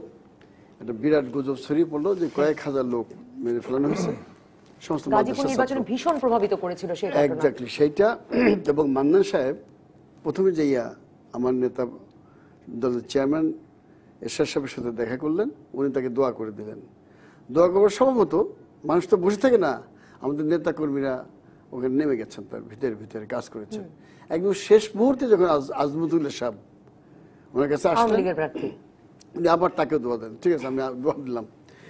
একটা বিরাট গুজব ছড়িয়ে পড়লো যে কয়েক হাজার লোক মেরে ফেলানো হয়েছে। সমস্ত নির্বাচনে ভীষণ প্রভাবিত করেছিল সেটা। এক্স্যাক্টলি সেইটা। এবং মান্নান সাহেব প্রথমে যাইয়া আমার নেতা দলের চেয়ারম্যান এরশাদ সাহেবের সাথে দেখা করলেন, উনি তাকে দোয়া করে দিলেন। দোয়া করার সম্ভবত মানুষ তো বসে থাকে না, আমাদের নেতা কর্মীরা ওখানে নেমে গেছেন, তার ভিতরে ভিতরে কাজ করেছেন। একদম শেষ মুহূর্তে যখন আজমতুল্লাহ সাহেব ওনার কাছে আওয়ামী আসলেন, লীগের প্রার্থী, উনি আবার তাকে দোয়া দেন, ঠিক আছে আমি দোয়া দিলাম,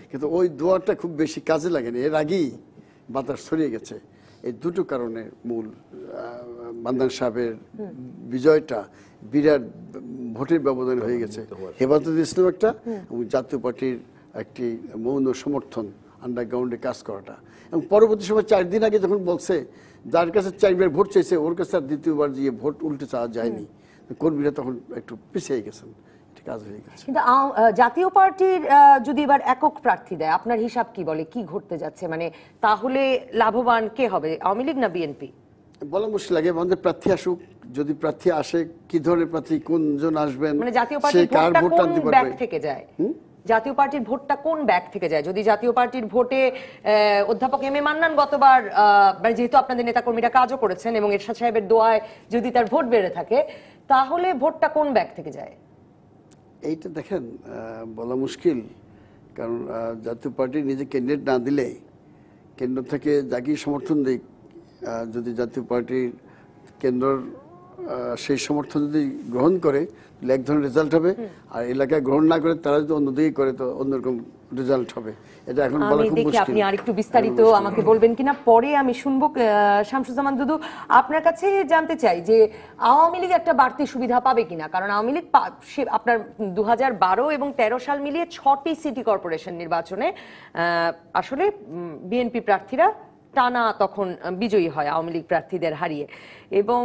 কিন্তু ওই দোয়াটা খুব বেশি কাজে লাগেনি, এর আগেই বাতাস ছড়িয়ে গেছে। এই দুটো কারণে মূল মান্নান সাহেবের বিজয়টা বিরাট ভোটের ব্যবধান হয়ে গেছে। হেফাজত ইসলাম একটা এবং জাতীয় পার্টির একটি মৌন সমর্থন, আন্ডারগ্রাউন্ডে কাজ করাটা, এবং পরবর্তী সময় 4 দিন আগে যখন বলছে যার কাছে 4বার ভোট চাইছে ওর কাছে আর দ্বিতীয়বার গিয়ে ভোট উল্টে চাওয়া যায়নি, কর্মীরা তখন একটু পিছিয়ে গেছেন, এটা কাজ হয়ে গেছে। কিন্তু জাতীয় পার্টির যদি এবার একক প্রার্থী দেয়, আপনার হিসাব কি বলে, কি ঘটতে যাচ্ছে? মানে তাহলে লাভবান কে হবে, আওয়ামী লীগ না বিএনপি? বলা মুশকিল লাগে, আমাদের প্রার্থী আসুক, যদি প্রার্থী আসে কি ধরনের প্রার্থী, কোনজন আসবেন, মানে জাতীয় সে পার্টির কার ভোটটা ভোট কোন টানতে ব্যাক পারবে। থেকে যায়? জাতীয় পার্টির ভোটটা কোন ব্যাক থেকে যায়? যদি জাতীয় পার্টির ভোটে অধ্যাপক এম এ মান্নান গতবার, যেহেতু আপনাদের নেতাকর্মীরা কাজও করেছেন এবং এরশাদ সাহেবের দোয়ায় যদি তার ভোট বেড়ে থাকে, তাহলে ভোটটা কোন ব্যাক থেকে যায়? এইটা দেখেন বলা মুশকিল, কারণ জাতীয় পার্টি নিজে ক্যান্ডিডেট না দিলে কেন্দ্র থেকে যাকেই সমর্থন দিক, যদি জাতীয় পার্টির কেন্দ্র সেই সমর্থন যদি গ্রহণ করে তাহলে এক ধরনের রেজাল্ট হবে, আর এলাকায় গ্রহণ না করে তারা যদি অন্যদিকে করে তো অন্যরকম রেজাল্ট হবে। এটা এখন বলা আমি খুব দেখি মুশকিল। আপনি আরেকটু বিস্তারিত আমাকে বলবেন কিনা, পরে আমি শুনবো। শামসুজ্জামান দুদু, আপনার কাছে জানতে চাই যে আওয়ামী লীগ একটা বাড়তি সুবিধা পাবে কিনা, কারণ আওয়ামী লীগ আপনার 2012 এবং 13 সাল মিলিয়ে 6টি সিটি কর্পোরেশন নির্বাচনে আসলে বিএনপি প্রার্থীরা টানা তখন বিজয়ী হয় আওয়ামী লীগ প্রার্থীদের হারিয়ে, এবং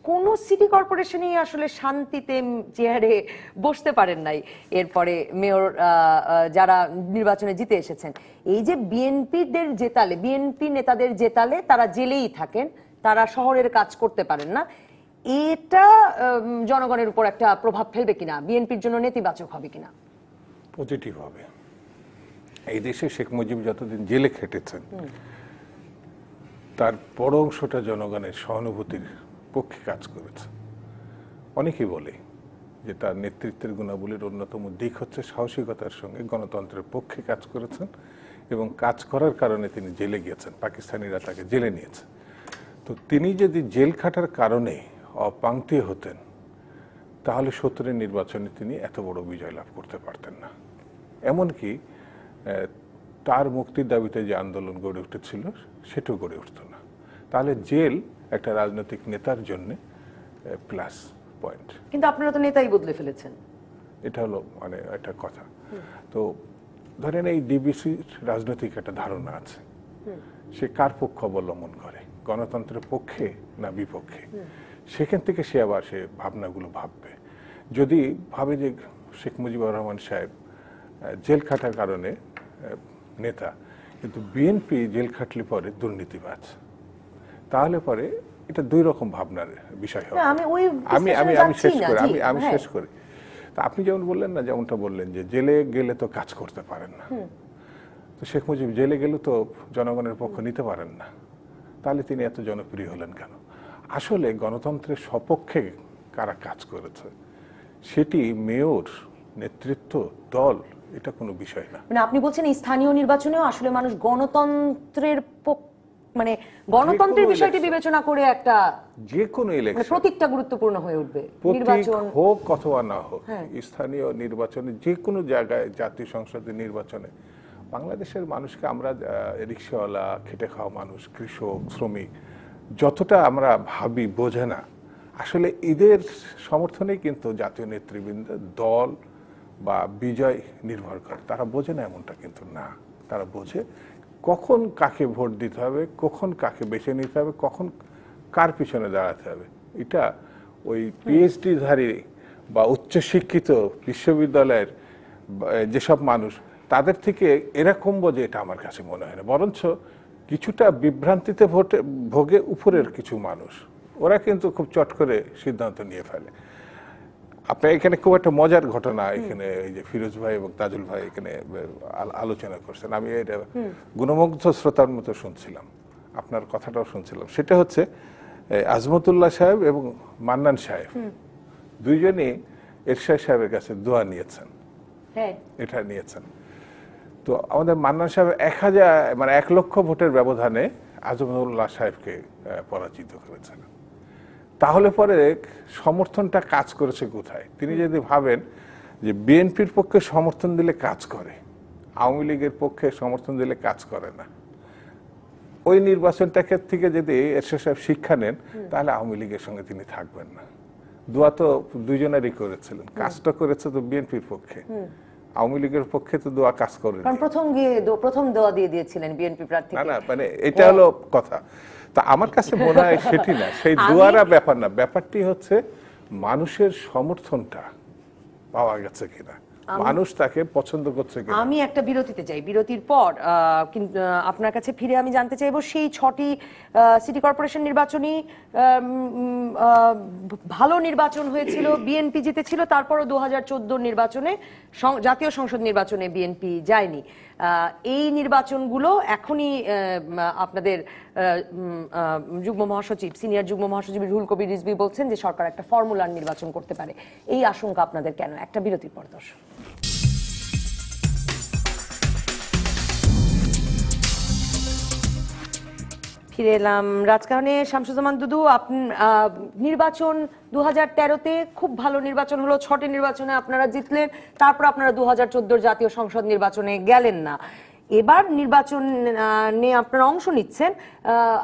কোন সিটি কর্পোরেশনই আসলে শান্তিতে চেয়ারে বসতে পারেন নাই। এরপরে মেয়র যারা নির্বাচনে জিতে এসেছেন, এই যে বিএনপিদের জেতালে, বিএনপি নেতাদের জেতালে তারা জেলেই থাকেন, তারা শহরের কাজ করতে পারেন না, এটা জনগণের উপর একটা প্রভাব ফেলবে কিনা, বিএনপির জন্য নেতিবাচক হবে কিনা? পজিটিভ হবে। এই দেশে শেখ মুজিব যতদিন জেলে খেটেছেন তার বড় অংশটা জনগণের সহানুভূতির পক্ষে কাজ করেছে। অনেকেই বলে যে তার নেতৃত্বের গুণাবলীর অন্যতম দিক হচ্ছে সাহসিকতার সঙ্গে গণতন্ত্রের পক্ষে কাজ করেছেন, এবং কাজ করার কারণে তিনি জেলে গিয়েছেন, পাকিস্তানিরা তাকে জেলে নিয়েছে। তো তিনি যদি জেল খাটার কারণে অপাংক্তি হতেন তাহলে 70-এর নির্বাচনে তিনি এত বড় বিজয় লাভ করতে পারতেন না। এমনকি তার মুক্তির দাবিতে যে আন্দোলন গড়ে উঠেছিল সেটাও গড়ে উঠত না। তাহলে জেল একটা রাজনৈতিক নেতার জন্য প্লাস পয়েন্ট। কিন্তু আপনারা তো নেতাই বদলে ফেলেছেন, এটা হলো মানে একটা কথা। তো ধরেন এই ডিবিসির রাজনৈতিক একটা ধারণা আছে, সে কার পক্ষ অবলম্বন করে, গণতন্ত্রের পক্ষে না বিপক্ষে, সেখান থেকে সে আবার সে ভাবনাগুলো ভাববে। যদি ভাবে যে শেখ মুজিবুর রহমান সাহেব জেল খাটার কারণে নেতা, কিন্তু বিএনপি জেল খাটলে পরে দুর্নীতিবাজ, তাহলে পরে এটা দুই রকম ভাবনার বিষয় হবে। আমি শেষ করি। তা আপনি যেমন বললেন না, যেমনটা বললেন যে জেলে গেলে তো কাজ করতে পারেন না, তো শেখ মুজিব জেলে গেলে তো জনগণের পক্ষ নিতে পারেন না, তাহলে তিনি এত জনপ্রিয় হলেন কেন? আসলে গণতন্ত্রের সপক্ষে কারা কাজ করেছে সেটি মেয়র, নেতৃত্ব, দল, এটা কোনো বিষয় না। মানে আপনি বলছেন স্থানীয় নির্বাচনেও আসলে মানুষ গণতন্ত্রের মানে গণতন্ত্রের বিষয়টি বিবেচনা করে একটা যে কোনো ইলেকশন প্রতীকটা গুরুত্বপূর্ণ হয়ে উঠবে, নির্বাচন হোক অথবা না হোক, স্থানীয় নির্বাচনে যে কোনো জায়গায়, জাতীয় সংসদের নির্বাচনে বাংলাদেশের মানুষকে আমরা রিক্সাওয়ালা, খেটে খাওয়া মানুষ, কৃষক, শ্রমিক যতটা আমরা ভাবি বোঝে না, আসলে এদের সমর্থনেই কিন্তু জাতীয় নেতৃবৃন্দ, দল বা বিজয় নির্ভর করে। তারা বোঝে না এমনটা কিন্তু না, তারা বোঝে কখন কাকে ভোট দিতে হবে, কখন কাকে বেছে নিতে হবে, কখন কার পিছনে দাঁড়াতে হবে। এটা ওই পিএইচডিধারী বা উচ্চশিক্ষিত বিশ্ববিদ্যালয়ের যেসব মানুষ, তাদের থেকে এরকম বোঝে এটা আমার কাছে মনে হয় না। বরঞ্চ কিছুটা বিভ্রান্তিতে ভোগে উপরের কিছু মানুষ, ওরা কিন্তু খুব চট করে সিদ্ধান্ত নিয়ে ফেলে। আপনার এখানে খুব একটা মজার ঘটনা, এখানে এই যে ফিরোজ ভাই এবং তাজুল ভাই এখানে আলোচনা করছেন, আমি এটা গুণমুগ্ধ শ্রোতার মতো শুনছিলাম, আপনার কথাটাও শুনছিলাম। সেটা হচ্ছে আজমতুল্লাহ সাহেব এবং মান্নান সাহেব দুইজনই এরশাদ সাহেবের কাছে দোয়া নিয়েছেন, এটা নিয়েছেন। তো আমাদের মান্নান সাহেব 1000 মানে 1 লক্ষ ভোটের ব্যবধানে আজমউল্লাহ সাহেবকে পরাজিত করেছেন। তাহলে পরে সমর্থনটা কাজ করেছে কোথায়? তিনি যদি ভাবেন যে বিএনপির পক্ষে সমর্থন দিলে কাজ করে, আওয়ামী লীগের পক্ষে সমর্থন দিলে কাজ করে না, ওই নির্বাচনটাকে থেকে যদি এরশাদ সাহেব শিক্ষা নেন তাহলে আওয়ামী লীগের সঙ্গে তিনি থাকবেন না। দোয়া তো দুইজনেরই করেছিলেন, কাজটা করেছে তো বিএনপির পক্ষে, আওয়ামী লীগের পক্ষে তো দোয়া কাজ করে। কারণ প্রথম দোয়া দিয়ে দিয়েছিলেন বিএনপি প্রার্থী। না মানে এটা হলো কথা। তা আমার কাছে মনে হয় সেটি না, সেই দোয়ারা ব্যাপার না, ব্যাপারটি হচ্ছে মানুষের সমর্থনটা পাওয়া গেছে কিনা, মানুষ তাকে পছন্দ করছে কিনা। আমি একটা বিরতিতে যাই, বিরতির পর কিন্তু আপনার কাছে ফিরে আমি জানতে চাইবো সেই 6টি সিটি কর্পোরেশন নির্বাচনী ভালো নির্বাচন হয়েছিল, বিএনপি জিতেছিল, তারপরও 2014 নির্বাচনে জাতীয় সংসদ নির্বাচনে বিএনপি যায়নি। এই নির্বাচনগুলো এখনই আপনাদের যুগ্ম মহাসচিব, সিনিয়র যুগ্ম মহাসচিব রুহুল কবির রিজভী বলছেন যে সরকার একটা ফর্মুলার নির্বাচন করতে পারে। এই আশঙ্কা আপনাদের কেন? একটা বিরতির পর দর্শক। ফিরে এলাম রাজকাহনে। শামসুজ্জামান দুদু, নির্বাচন 2013-তে খুব ভালো নির্বাচন হলো, 6টি নির্বাচনে আপনারা জিতলেন, তারপর আপনারা 2014 জাতীয় সংসদ নির্বাচনে গেলেন না। এবার নির্বাচনে আপনারা অংশ নিচ্ছেন,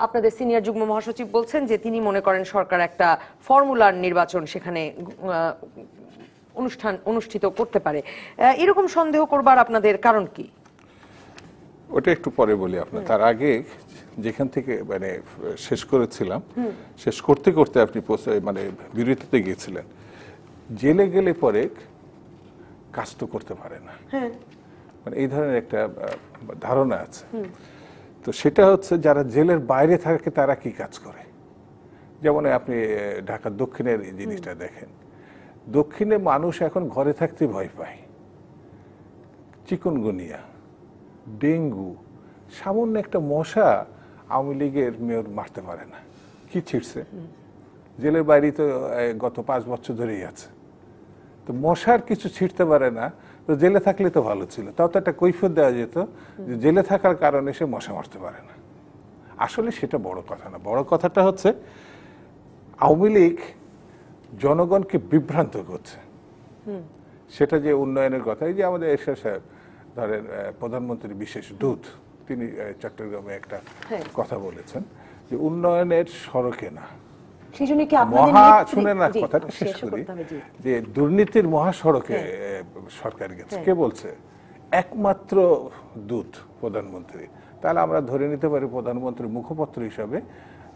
আপনাদের সিনিয়র যুগ্ম মহাসচিব বলছেন যে তিনি মনে করেন সরকার একটা ফর্মুলার নির্বাচন সেখানে অনুষ্ঠিত করতে পারে। এরকম সন্দেহ করবার আপনাদের কারণ কি? ওটা একটু পরে বলি আপনার। তার আগে যেখান থেকে মানে শেষ করেছিলাম, শেষ করতে করতে আপনি মানে বিরতিতে গিয়েছিলেন, জেলে গেলে পরে কাজ তো করতে পারে না, মানে এই ধরনের একটা ধারণা আছে। তো সেটা হচ্ছে যারা জেলের বাইরে থাকে তারা কি কাজ করে। যেমন আপনি ঢাকার দক্ষিণের এই জিনিসটা দেখেন, দক্ষিণে মানুষ এখন ঘরে থাকতে ভয় পায়। চিকুনগুনিয়া, ডেঙ্গু, সামান্য একটা মশা আওয়ামী লীগের মেয়র মারতে পারে না, কি ছিটছে। জেলের বাইরে তো গত 5 বছর ধরেই আছে, তো মশার কিছু ছিটতে পারে না, তো জেলে থাকলে তো ভালো ছিল, তাও তো একটা কৈফিয়ত দেওয়া যেত যে জেলে থাকার কারণে সে মশা মারতে পারে না। আসলে সেটা বড় কথা না, বড় কথাটা হচ্ছে আওয়ামী লীগ জনগণকে বিভ্রান্ত করছে। সেটা যে উন্নয়নের কথা, এই যে আমাদের এরশাদ সাহেব ধরেন প্রধানমন্ত্রীর বিশেষ দূত, তিনি চট্টগ্রামে একটা কথা বলেছেন যে উন্নয়নের সড়কে না, শুনে না কথাটা শেষ করি, যে দুর্নীতির মহাসড়কে সরকার গেছে। কে বলছে? একমাত্র দূত প্রধানমন্ত্রী। তাহলে আমরা ধরে নিতে পারি প্রধানমন্ত্রীর মুখপত্র হিসাবে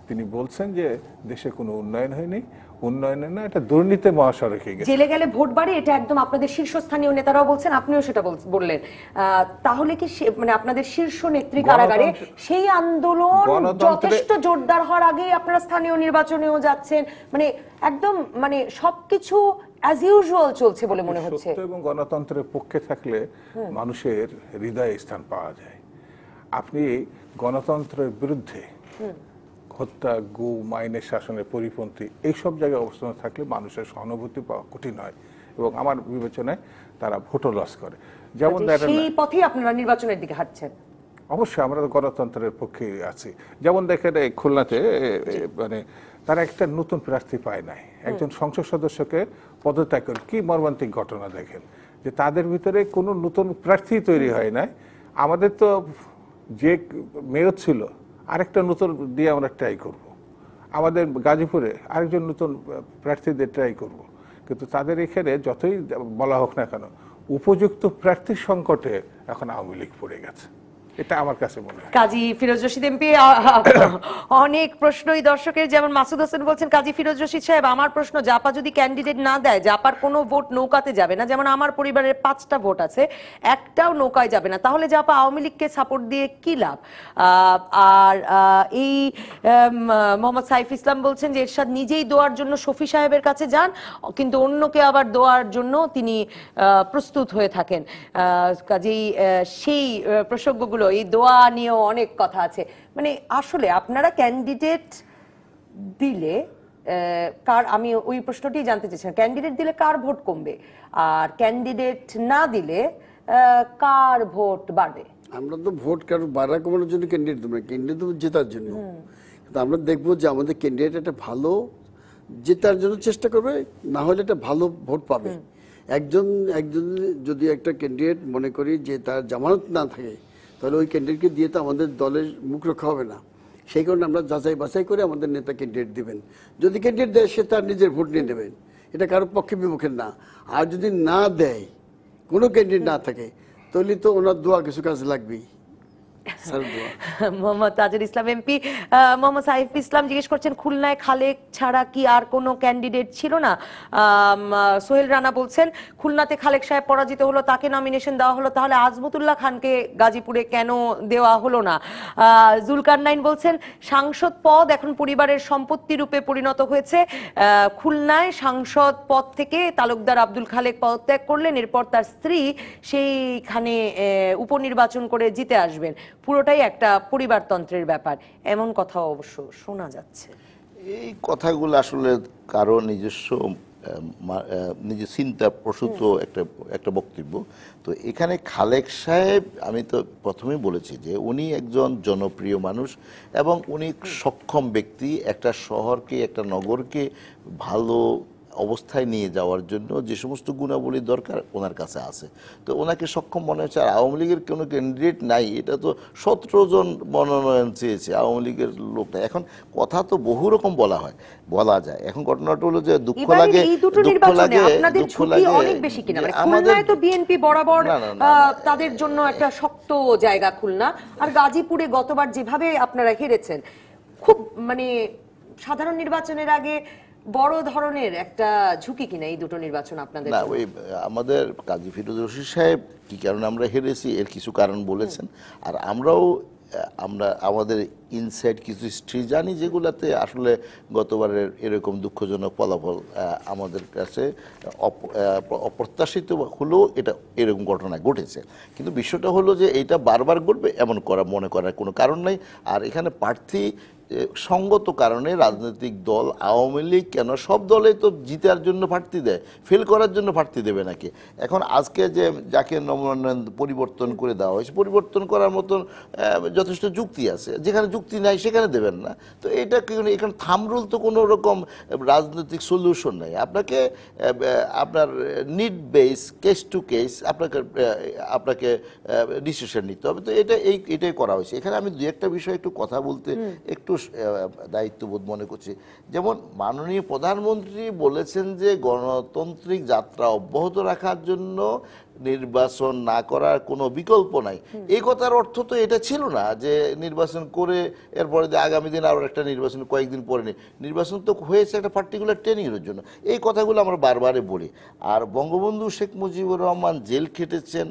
তিনি বলছেন যে দেশে কোনো উন্নয়ন হয়নি, উন্নয়নের না, এটা দুর্নীতি মহাসড়কে গেছে। জেলে গেলে ভোট বাড়ে, এটা একদম আপনাদের শীর্ষস্থানীয় নেতারাও বলছেন, আপনিও সেটা বললেন। তাহলে কি মানে আপনাদের শীর্ষ নেত্রী কারাগারে, সেই আন্দোলন যথেষ্ট জোরদার হওয়ার আগেই আপনারা স্থানীয় নির্বাচনেও যাচ্ছেন, মানে একদম মানে সবকিছু অ্যাজ ইউজুয়াল চলছে বলে মনে হচ্ছে। সত্য এবং গণতন্ত্রের পক্ষে থাকলে মানুষের হৃদয়ে স্থান পাওয়া যায়। আপনি গণতন্ত্রের বিরুদ্ধে, হত্যা, গুম, আইনের শাসনের পরিপন্থী এইসব জায়গায় অবস্থান থাকলে মানুষের সহানুভূতি পাওয়া কঠিন হয়, এবং আমার বিবেচনায় তারা ভোটও লস করে। যেমন সেই পথেই আপনারা নির্বাচনের দিকে হাঁটছেন। অবশ্যই আমরা গণতন্ত্রের পক্ষে আছি। যেমন দেখেন এই খুলনাতে মানে তারা একটা নতুন প্রার্থী পায় নাই, একজন সংসদ সদস্যকে পদত্যাগ করে, কি মর্মান্তিক ঘটনা দেখেন যে তাদের ভিতরে কোনো নতুন প্রার্থী তৈরি হয় নাই। আমাদের তো যে মেয়র ছিল আরেকটা নতুন দিয়ে আমরা ট্রাই করব, আমাদের গাজীপুরে আরেকজন নতুন প্রার্থীদের ট্রাই করব, কিন্তু তাদের এখানে যতই বলা হোক না কেন উপযুক্ত প্রার্থীর সংকটে এখন আওয়ামী লীগ পড়ে গেছে, এটা আমার কাছে মনে হয়। কাজী ফিরোজ রশিদ এমপি, অনেক প্রশ্নই দর্শকের, যেমন মাসুদ হোসেন বলছেন, কাজী ফিরোজ রশিদ সাহেব আমার প্রশ্ন, জাপা যদি ক্যান্ডিডেট না দেয়, জাপার কোনো ভোট নৌকাতে যাবে না, যেমন আমার পরিবারের 5টা ভোট আছে, একটাও নৌকায় যাবে না, তাহলে জাপা আওয়ামী লীগকে সাপোর্ট দিয়ে কি লাভ? আর এই মোহাম্মদ সাইফ ইসলাম বলছেন যে এরশাদ নিজেই দোয়ার জন্য শফি সাহেবের কাছে যান, কিন্তু অন্যকে আবার দোয়ার জন্য তিনি প্রস্তুত হয়ে থাকেন। কাজেই সেই প্রসঙ্গগুলো, এই দোয়া নিয়েও অনেক কথা আছে। মানে আসলে আপনারা ক্যান্ডিডেট দিলে কার, আমি ওই প্রশ্নটি জানতে চাইছিলাম, ক্যান্ডিডেট দিলে কার ভোট কমবে, আর ক্যান্ডিডেট না দিলে কার ভোট বাড়বে? আমরা তো ভোট কারণ বাড়া কমানোর জন্য ক্যান্ডিডেট দেবো না, ক্যান্ডিডেট দেবো জেতার জন্য। কিন্তু আমরা দেখবো যে আমাদের ক্যান্ডিডেট একটা ভালো জেতার জন্য চেষ্টা করবে, না হলে একটা ভালো ভোট পাবে। একজন যদি একটা ক্যান্ডিডেট মনে করি যে তার জামানত না থাকে, তাহলে ওই ক্যান্ডিডেটকে দিয়ে তো আমাদের দলের মুখ রক্ষা হবে না। সেই কারণে আমরা যাচাই বাছাই করে আমাদের নেতা ক্যান্ডিডেট দিবেন। যদি ক্যান্ডিডেট দেয় সে তার নিজের ভোট নিয়ে নেবেন, এটা কারোর পক্ষে বিপক্ষের না। আর যদি না দেয়, কোনো ক্যান্ডিডেট না থাকে, তাহলে তো ওনার দোয়া কিছু কাজে লাগবেই। মোহাম্মদ তাজুল ইসলাম এমপি। মোহাম্মদ সাইফ ইসলাম জিজ্ঞেস করছেন, খুলনায় খালেক ছাড়া কি আর কোনো ক্যান্ডিডেট ছিল না? সোহেল রানা বলছেন, খুলনাতে খালেক সাহেব পরাজিত হলো, তাকে নমিনেশন দেওয়া হলো, তাহলে আজমতুল্লাহ খানকে গাজীপুরে কেন দেওয়া হলো না? জুলকারনাইন বলছেন, সাংসদ পদ এখন পরিবারের সম্পত্তি রূপে পরিণত হয়েছে। খুলনায় সাংসদ পদ থেকে তালুকদার আব্দুল খালেক পদত্যাগ করলেন, এরপর তার স্ত্রী সেইখানে উপনির্বাচন করে জিতে আসবেন। পুরোটাই একটা পরিবারতন্ত্রের ব্যাপার, এমন কথাও অবশ্য শোনা যাচ্ছে। এই কথাগুলো আসলে কারো নিজস্ব নিজের চিন্তা প্রসূত একটা বক্তব্য। তো এখানে খালেক সাহেব, আমি তো প্রথমেই বলেছি যে উনি একজন জনপ্রিয় মানুষ এবং উনি সক্ষম ব্যক্তি। একটা শহরকে, একটা নগরকে ভালো অবস্থায় নিয়ে যাওয়ার জন্য যে সমস্ত গুণাবলী দরকার ওনার কাছে আছে। তো ওনাকে সক্ষম মনে হচ্ছে। আর আওয়ামী লীগের কোনো ক্যান্ডিডেট নাই, এটা তো 17 জন মনোনয়ন চেয়েছে আওয়ামী লীগের লোকটা। এখন কথা তো বহু রকম বলা যায়। এখন ঘটনাটা হলো যে দুঃখ লাগে অনেক বেশি কিনা, মানে খুলনায় তো বিএনপি বরাবর তাদের জন্য একটা শক্ত জায়গা খুলনা। আর গাজীপুরে গতবার যেভাবে আপনারা হেরেছেন, খুব মানে সাধারণ নির্বাচনের আগে বড় ধরনের একটা ঝুঁকি কিনা এই দুটো নির্বাচন আপনাদের? না, ওই আমাদের কাজী ফিরোজ রশিদ সাহেব কি কারণে আমরা হেরেছি এর কিছু কারণ বলেছেন। আর আমরা আমাদের ইনসাইড কিছু হিস্ট্রি জানি, যেগুলাতে আসলে গতবারের এরকম দুঃখজনক ফলাফল আমাদের কাছে অপ্রত্যাশিত হলেও এটা এরকম ঘটনা ঘটেছে। কিন্তু বিষয়টা হলো যে এটা বারবার ঘটবে এমন মনে করার কোনো কারণ নাই। আর এখানে প্রার্থী সঙ্গত কারণে রাজনৈতিক দল আওয়ামী লীগ কেন, সব দলেই তো জিতার জন্য প্রার্থী দেয়, ফেল করার জন্য প্রার্থী দেবে নাকি? এখন আজকে যে যাকে মনোনয়ন পরিবর্তন করে দেওয়া হয়েছে, পরিবর্তন করার মতন যথেষ্ট যুক্তি আছে। যেখানে যুক্তি নাই সেখানে দেবেন না। তো এটা এখানে থামরুল তো কোনো রকম রাজনৈতিক সলিউশন নাই। আপনাকে আপনার need base, case to case আপনাকে ডিসিশন নিতে হবে। তো এটাই করা হয়েছে। এখানে আমি দু একটা বিষয় একটু কথা বলতে একটু দায়িত্ববোধ মনে করছি। যেমন মাননীয় প্রধানমন্ত্রী বলেছেন যে গণতান্ত্রিক যাত্রা অব্যাহত রাখার জন্য নির্বাচন না করার কোনো বিকল্প নাই। এই কথার অর্থ তো এটা ছিল না যে নির্বাচন করে এরপরে যে আগামী দিন আরও একটা নির্বাচন কয়েকদিন পরে নেই। নির্বাচন তো হয়েছে একটা পার্টিকুলার ট্রেনিংয়ের জন্য। এই কথাগুলো আমরা বারবারই বলি। আর বঙ্গবন্ধু শেখ মুজিবুর রহমান জেল খেটেছেন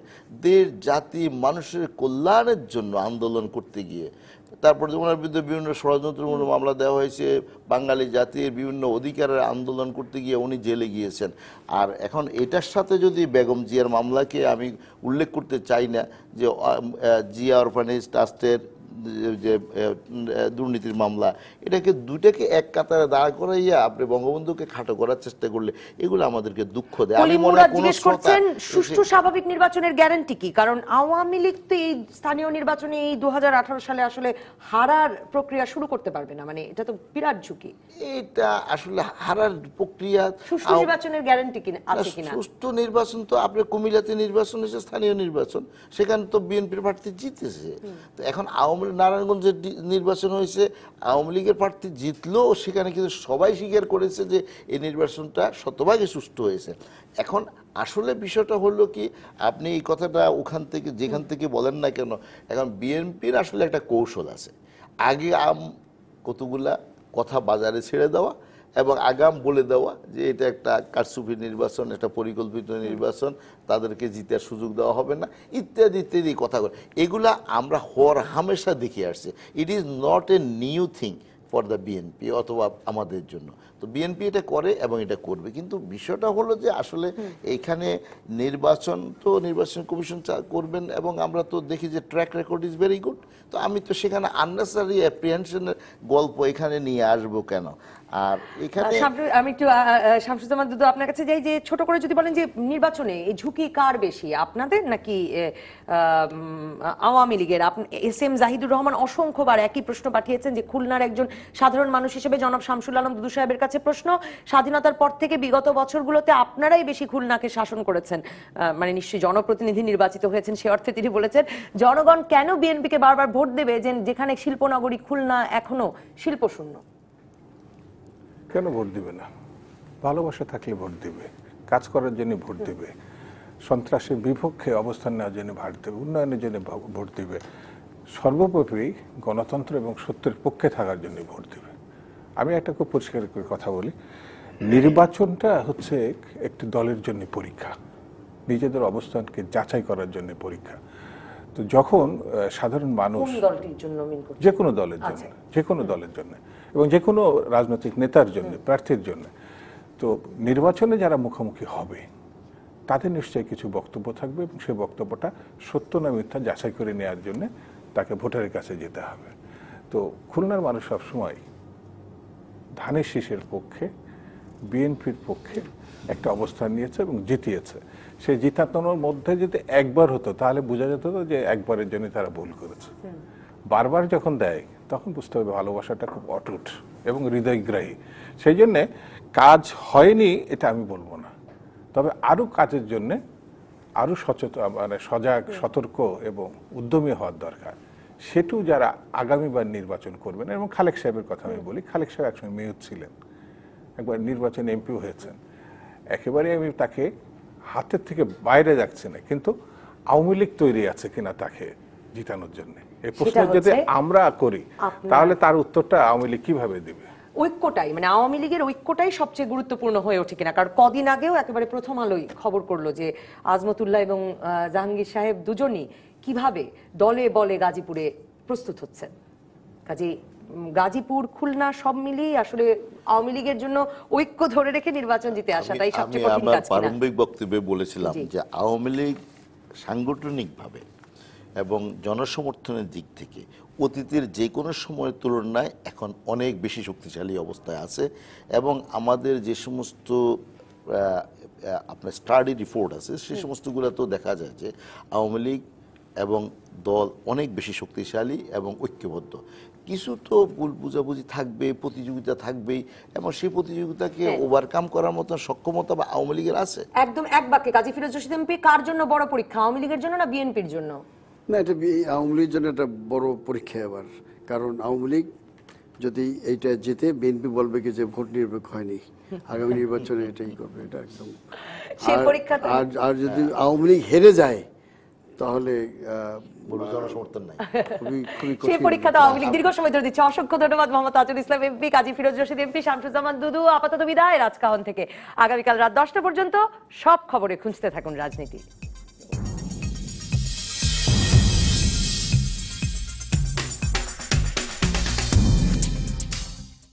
দেশ জাতি মানুষের কল্যাণের জন্য আন্দোলন করতে গিয়ে। তারপর ওনার বিরুদ্ধে বিভিন্ন ষড়যন্ত্রমূলক মামলা দেওয়া হয়েছে, বাঙালি জাতির বিভিন্ন অধিকারের আন্দোলন করতে গিয়ে উনি জেলে গিয়েছেন। আর এখন এটার সাথে যদি বেগম জিয়ার মামলাকে আমি উল্লেখ করতে চাই না, যে জিয়া অরফানেজ ট্রাস্টের যে দুর্নীতির মামলা, দুটাকে এক কাতারে দাঁড় করাইয়া আপনি বঙ্গবন্ধুকে খাটো করার চেষ্টা করলে এগুলো আমাদেরকে দুঃখ দেয়। আমি মনে করছেন সুষ্ঠু স্বাভাবিক নির্বাচনের গ্যারান্টি কি? কারণ আওয়ামী লীগ তো এই স্থানীয় নির্বাচনে এই 2018 সালে আসলে হারার প্রক্রিয়া শুরু করতে পারবে না, মানে এটা তো বিরাট ঝুঁকি। এটা আসলে হারার প্রক্রিয়া, সুষ্ঠু নির্বাচনের গ্যারান্টি কি আছে কিনা? সুষ্ঠু নির্বাচন তো আপনার কুমিল্লাতে নির্বাচন হয়েছে, স্থানীয় নির্বাচন, সেখানে তো বিএনপির প্রার্থী জিতেছে। তো এখন নারায়ণগঞ্জের নির্বাচন হয়েছে, আওয়ামী লীগের প্রার্থী জিতলেও সেখানে কিন্তু সবাই স্বীকার করেছে যে এই নির্বাচনটা শতভাগে সুষ্ঠু হয়েছে। এখন আসলে বিষয়টা হলো কি, আপনি এই কথাটা ওখান থেকে যেখান থেকে বলেন না কেন, এখন বিএনপির আসলে একটা কৌশল আছে। আগে কতগুলা কথা বাজারে ছেড়ে দেওয়া এবং আগাম বলে দেওয়া যে এটা একটা কারচুপি নির্বাচন, একটা পরিকল্পিত নির্বাচন, তাদেরকে জিতার সুযোগ দেওয়া হবে না, ইত্যাদি ইত্যাদি কথাগুলো, এগুলা আমরা হামেশা দেখে আসছি। It is not a new thing for the BNP অথবা আমাদের জন্য। তো বিএনপি এটা করে এবং এটা করবে। কিন্তু বিষয়টা হলো যে আসলে এইখানে নির্বাচন কমিশন করবেন এবং আমরা তো দেখি যে track record is very good. তো আমি তো সেখানে আননেসারি অ্যাপ্রিহেনশনের গল্প এখানে নিয়ে আসবো কেন? আর এখানে আমি একটু শামসুজ্জামান দুদু আপনার কাছে যাই, যে ছোট করে যদি বলেন যে নির্বাচনে এই ঝুঁকি কার বেশি, আপনাদের নাকি আওয়ামী লীগের? এস এম জাহিদুর রহমান অসংখ্যবার একই প্রশ্ন পাঠিয়েছেন, যে খুলনার একজন সাধারণ মানুষ হিসেবে জনাব শামসুল আলম দুদু সাহেবের কাছে প্রশ্ন, স্বাধীনতার পর থেকে বিগত বছরগুলোতে আপনারাই বেশি খুলনাকে শাসন করেছেন, মানে নিশ্চয়ই জনপ্রতিনিধি নির্বাচিত হয়েছেন, সে অর্থে তিনি বলেছেন জনগণ কেন বিএনপিকে বারবার ভোট দেবে যেখানে শিল্পনগরী খুলনা এখনো শিল্প শূন্য? কেন ভোট দিবে না? ভালোবাসা থাকলে ভোট দিবে, কাজ করার জন্য ভোট দিবে, সন্ত্রাসের বিপক্ষে অবস্থান নেওয়ার জন্য ভোট দেবে, উন্নয়নের জন্য ভোট দিবে, সর্বোপরি গণতন্ত্র এবং সত্যের পক্ষে থাকার জন্য ভোট দিবে। আমি একটা খুব পরিষ্কার করে কথা বলি, নির্বাচনটা হচ্ছে একটি দলের জন্য পরীক্ষা, নিজেদের অবস্থানকে যাচাই করার জন্য পরীক্ষা। তো যখন সাধারণ মানুষ যে কোনো দলের জন্য, যে কোনো দলের জন্য এবং যে কোনো রাজনৈতিক নেতার জন্য, প্রার্থীর জন্য, তো নির্বাচনে যারা মুখোমুখি হবে তাদের নিশ্চয়ই কিছু বক্তব্য থাকবে এবং সেই বক্তব্যটা সত্য না মিথ্যা যাচাই করে নেওয়ার জন্য তাকে ভোটারের কাছে যেতে হবে। তো খুলনার মানুষ সবসময় ধানের শীষের পক্ষে, বিএনপির পক্ষে একটা অবস্থান নিয়েছে এবং জিতিয়েছে। সেই জিতানোর মধ্যে যদি একবার হতো তাহলে বোঝা যেত যে একবারের জন্য তারা ভুল করেছে। বারবার যখন দেয় তখন বুঝতে হবে ভালোবাসাটা খুব অটুট এবং হৃদয়গ্রাহী। সেই জন্যে কাজ হয়নি এটা আমি বলবো না, তবে আরও কাজের জন্যে আরও সচেতন, মানে সজাগ, সতর্ক এবং উদ্যমী হওয়ার দরকার। সেটু যারা আগামীবার নির্বাচন করবেন, এবং খালেক সাহেবের কথা আমি বলি, খালেক সাহেব একসময় মেয়র ছিলেন, একবার নির্বাচনে এমপিও হয়েছেন। একেবারে আমি তাকে হাতের থেকে বাইরে যাচ্ছে না, কিন্তু আওয়ামী লীগ তৈরি আছে কিনা তাকে জিতানোর জন্য, এই প্রশ্ন যদি আমরা করি তাহলে তার উত্তরটা আওয়ামী লীগ কিভাবে দিবে? ঐক্যটাই, মানে আওয়ামী লীগের ঐক্যটাই সবচেয়ে গুরুত্বপূর্ণ হয়ে ওঠে কিনা। কারণ কদিন আগেও একেবারে প্রথম আলোই খবর করলো যে আজমতুল্লাহ এবং জাহাঙ্গীর সাহেব দুজনই কিভাবে দলে বলে গাজীপুরে প্রস্তুত হচ্ছেন। কাজেই গাজীপুর, খুলনা সব মিলিয়ে আসলে আওয়ামী লীগের জন্য ঐক্য ধরে রেখে নির্বাচন জিতে আসাটাই সবচেয়ে কঠিন কাজ। আমরা প্রারম্ভিক বক্তব্যে বলেছিলাম যে আওয়ামী লীগ সাংগঠনিকভাবে এবং জনসমর্থনের দিক থেকে অতীতের যে কোনো সময়ের তুলনায় এখন অনেক বেশি শক্তিশালী অবস্থায় আছে, এবং আমাদের যে সমস্ত আপনার স্টাডি রিপোর্ট আছে সেই সমস্তগুলোতেও দেখা যায় যে আওয়ামী লীগ এবং দল অনেক বেশি শক্তিশালী এবং ঐক্যবদ্ধ। কিছু তো ভুল বুঝাবুঝি থাকবে, প্রতিযোগিতা থাকবেই, এবং সেই প্রতিযোগিতাকে ওভারকাম করার মতো সক্ষমতা বা আওয়ামী লীগের আছে। একদম এক বাক্যে কাজী ফিরোজ রশিদ এমপি কার জন্য বড় পরীক্ষা, আওয়ামী লীগের জন্য না বিএনপির জন্য? না, এটা আওয়ামী লীগের জন্য একটা বড় পরীক্ষা আবার, কারণ আওয়ামী লীগ যদি এইটা জিতে বিএনপি বলবে কি যে ভোট নিরপেক্ষ হয়নি, আগামী নির্বাচনে এটাই করবে, এটা একদম। আর যদি আওয়ামী লীগ হেরে যায় তাহলে জনসমর্থন নাই, সেই পরীক্ষাটা আওয়ামী লীগ দীর্ঘ সময় ধরে দিচ্ছে। অসংখ্য ধন্যবাদ মোহাম্মদ তাজুল ইসলাম এমপি, কাজী ফিরোজ রশিদ এমপি, শামসুজ্জামান দুদু। আপাতত বিদায় রাজকাহন থেকে। আগামীকাল রাত 10টা পর্যন্ত সব খবরে খুঁজতে থাকুন রাজনীতি।